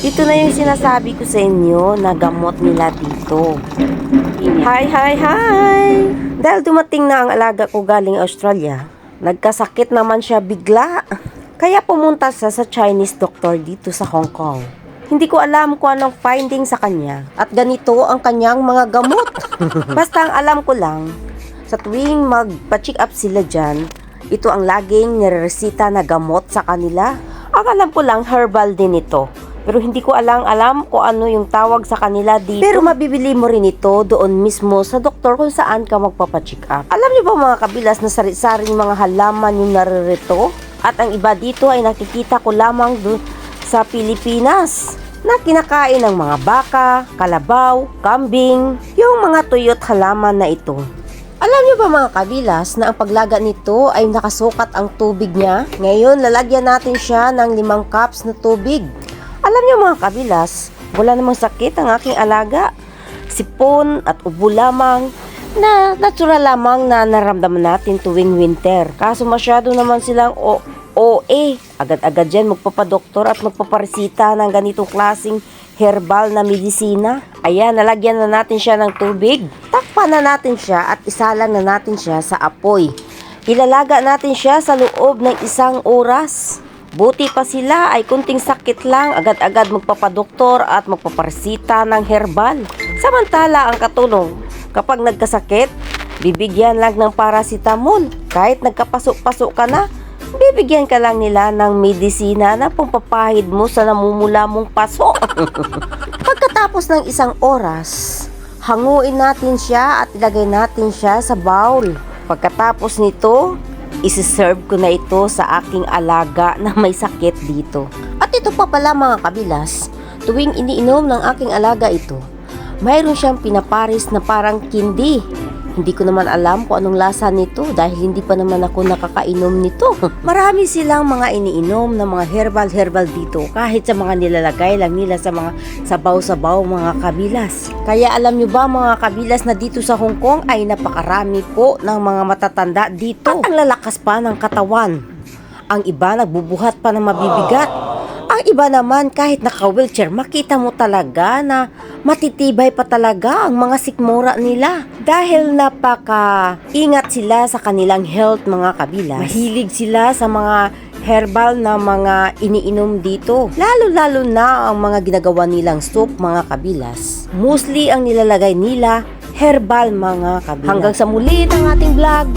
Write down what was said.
Ito na yung sinasabi ko sa inyo na gamot nila dito. Hi, hi, hi! Dahil dumating na ang alaga ko galing Australia, nagkasakit naman siya bigla. Kaya pumunta siya sa Chinese doctor dito sa Hong Kong. Hindi ko alam kung anong finding sa kanya at ganito ang kanyang mga gamot. Basta ang alam ko lang, sa tuwing magpa-check up sila dyan, ito ang laging nireresita na gamot sa kanila. Ang alam ko lang, herbal din ito. Pero hindi ko alam kung ano yung tawag sa kanila dito. Pero mabibili mo rin ito doon mismo sa doktor kung saan ka magpapacheck up. Alam niyo ba mga kabilas na sari-saring mga halaman yung naririto? At ang iba dito ay nakikita ko lamang doon sa Pilipinas na kinakain ng mga baka, kalabaw, kambing, yung mga tuyot halaman na ito. Alam niyo ba mga kabilas na ang paglaga nito ay nakasukat ang tubig niya? Ngayon lalagyan natin siya ng 5 cups na tubig. Alam niyo mga kabilas, wala namang sakit ang aking alaga. Sipon at ubo lamang na natural lamang na naramdaman natin tuwing winter. Kaso masyado naman silang OA. Agad-agad dyan magpapadoktor at magpaparesita ng ganitong klaseng herbal na medisina. Ayan, nalagyan na natin siya ng tubig. Takpan na natin siya at isalang na natin siya sa apoy. Ilalaga natin siya sa loob ng 1 oras. Buti pa sila ay kunting sakit lang, agad-agad magpapadoktor at magpaparesita ng herbal. Samantala ang katulong, kapag nagkasakit, bibigyan lang ng paracetamol. Kahit nagkapasok-pasok ka na, bibigyan ka lang nila ng medisina na pampapahid mo sa namumula mong paso. Pagkatapos ng 1 oras, hanguin natin siya at ilagay natin siya sa bowl. Pagkatapos nito, isi-serve ko na ito sa aking alaga na may sakit dito. At ito pa pala mga kabilas, tuwing iniinom ng aking alaga ito, mayroon siyang pinaparis na parang kindi. Hindi ko naman alam kung anong lasa nito dahil hindi pa naman ako nakakainom nito. Marami silang mga iniinom na mga herbal dito kahit sa mga nilalagay lang nila sa mga sabaw-sabaw mga kabilas. Kaya alam nyo ba mga kabilas na dito sa Hong Kong ay napakarami po ng mga matatanda dito. At ang lalakas pa ng katawan. Ang iba nagbubuhat pa ng mabibigat. Ang iba naman kahit naka-wheelchair, makita mo talaga na matitibay pa talaga ang mga sikmura nila. Dahil napaka-ingat sila sa kanilang health mga kabilas. Mahilig sila sa mga herbal na mga iniinom dito. Lalo-lalo na ang mga ginagawa nilang soup mga kabilas. Mostly ang nilalagay nila herbal mga kabilas. Hanggang sa muli ng ating vlog.